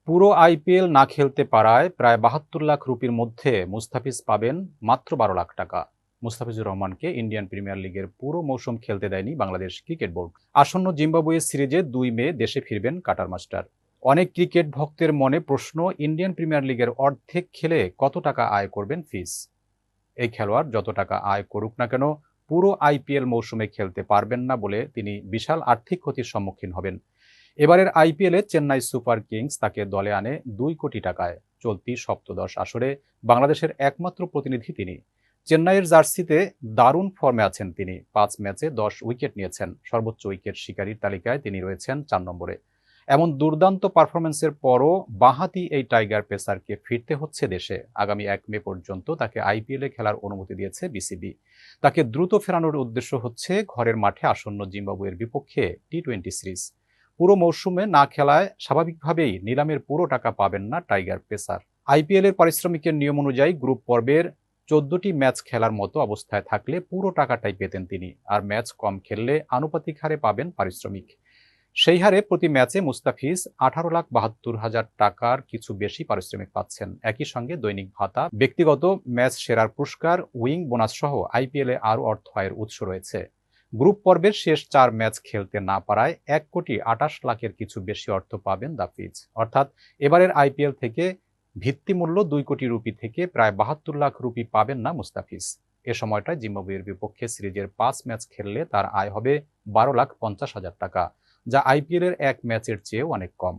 পুরো আইপিএল না খেলতে পারায় প্রায় ৭২ লাখ রুপির মধ্যে মুস্তাফিজ পাবেন মাত্র ১২ লাখ টাকা। মুস্তাফিজুর রহমানকে ইন্ডিয়ান প্রিমিয়ার লিগের পুরো মৌসুম খেলতে দেয়নি বাংলাদেশ ক্রিকেট বোর্ড। আসন্ন জিম্বাবুয়ে সিরিজে ২ মে দেশে ফিরবেন কাটার মাস্টার। অনেক ক্রিকেট ভক্তের মনে প্রশ্ন, ইন্ডিয়ান প্রিমিয়ার লিগের অর্ধেক খেলে কত টাকা আয় করবেন ফিজ? এই খেলোয়াড় যত টাকা আয় করুক না কেন, পুরো আইপিএল মৌসুমে খেলতে পারবেন না বলে তিনি বিশাল আর্থিক ক্ষতির সম্মুখীন হবেন। এবারের আইপিএলে চেন্নাই সুপার কিংস তাকে দলে আনে ২ কোটি টাকায়। চলতি সপ্তদশ আসরে বাংলাদেশের একমাত্র প্রতিনিধি তিনি। চেন্নাইয়ের জার্সিতে দারুণ ফর্মে আছেন তিনি। ৫ ম্যাচে ১০ উইকেট নিয়েছেন। সর্বোচ্চ উইকেট শিকারীর তালিকায় তিনি রয়েছেন ৪ নম্বরে। এমন দুর্দান্ত পারফরম্যান্সের পরও বাঁহাতি এই টাইগার পেসারকে ফিরতে হচ্ছে দেশে। আগামী ১ মে পর্যন্ত তাকে আইপিএলে খেলার অনুমতি দিয়েছে বিসিবি। তাকে দ্রুত ফেরানোর উদ্দেশ্য হচ্ছে ঘরের মাঠে আসন্ন জিম্বাবুয়ের বিপক্ষে টি-২০ সিরিজ। পুরো মৌসুমে না খেলায় স্বাভাবিকভাবেই নিলামের পুরো টাকা পাবেন না টাইগার পেসার। আইপিএলের পারিশ্রমিকের নিয়ম অনুযায়ী গ্রুপ পর্বের ১৪টি ম্যাচ খেলার মতো অবস্থায় থাকলে পুরো টাকাটাই পেতেন তিনি, আর ম্যাচ কম খেললে আনুপাতিক হারে পাবেন পারিশ্রমিক। সেই হারে প্রতি ম্যাচে মুস্তাফিজ ১৮,৭২,০০০ টাকার কিছু বেশি পারিশ্রমিক পাচ্ছেন। একই সঙ্গে দৈনিক ভাতা, ব্যক্তিগত ম্যাচ সেরার পুরস্কার, উইং বোনাস সহ আইপিএলে আরও অর্থ আয়ের উৎস রয়েছে। গ্রুপ পর্বের শেষ ৪ ম্যাচ খেলতে না পারায় ১,২৮,০০,০০০-এর কিছু বেশি অর্থ পাবেন দাফিজ। অর্থাৎ এবারের আইপিএল থেকে ভিত্তিমূল্য ২ কোটি রুপি থেকে প্রায় ৭২ লাখ রুপি পাবেন না মুস্তাফিজ। এ সময়টায় জিম্বাবুয়ের বিপক্ষে সিরিজের ৫ ম্যাচ খেললে তার আয় হবে ১২,৫০,০০০ টাকা, যা আইপিএলের ১ ম্যাচের চেয়েও অনেক কম।